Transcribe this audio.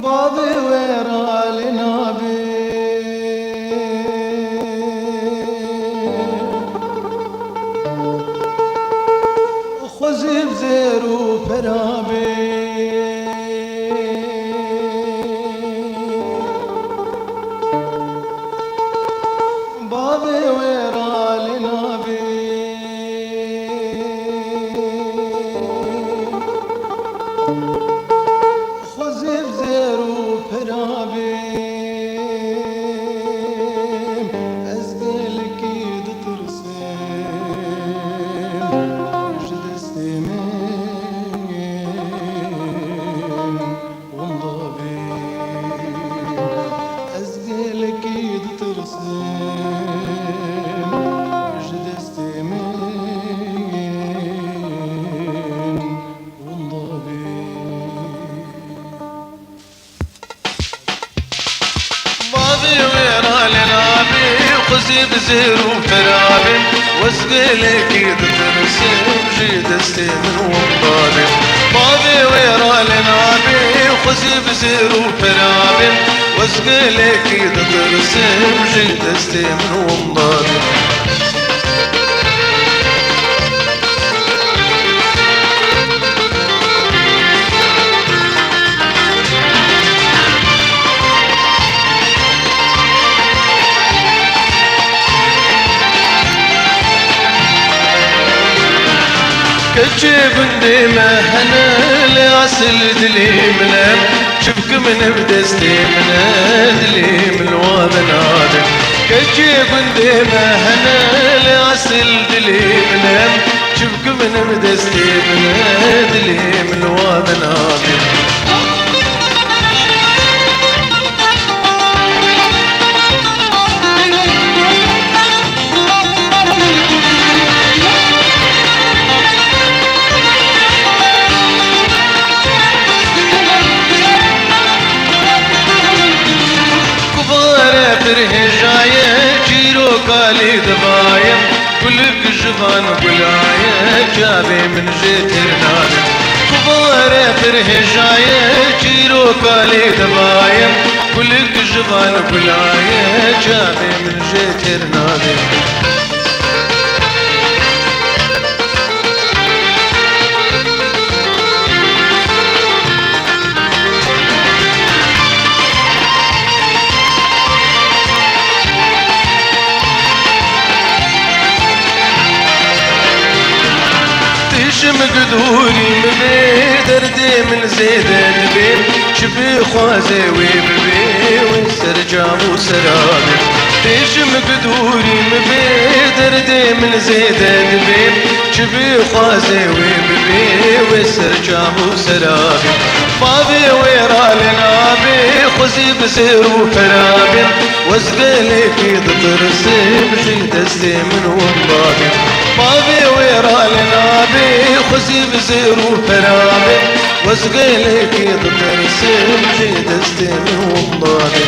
بابي ويرا لنابي خوزي بزيرو برابي بابي ويرا لنابي بزير وفرابي واسقلك تترسم جيد استمن ومضابي بابي ويرا لنابي وخزي بزير وفرابي واسقلك تترسم جيد استمن ومضابي كجيب ديما هنا لعسل دليم لم شبك من بدستي من دليم الوابن هذا كجيب ديما هنا لعسل دليم لم شبك من بدستي من دليم الوابن هذا قالي دبايم كلك جبان بلاية جابي من جيتر نادم كبارة فرح جاية جيرو قالي دبايم كلك جبان بلاية جابي من جيتر نادم مقدوري مبي دردي من زيد البيت شبي خوازي ويبي وسرجام وسرابي ليش مقدوري مبي دردي من زيد البيت شبي خوازي ويبي وسرجام وسرابي بابي ويرا لنابي خوزي بزير وفرابي واسقلي في ترسم جيد استمن ومضابي بابي ويرا لنابي خوزي بزير وفرابي واسقلي في ترسم جيد استمن ومضابي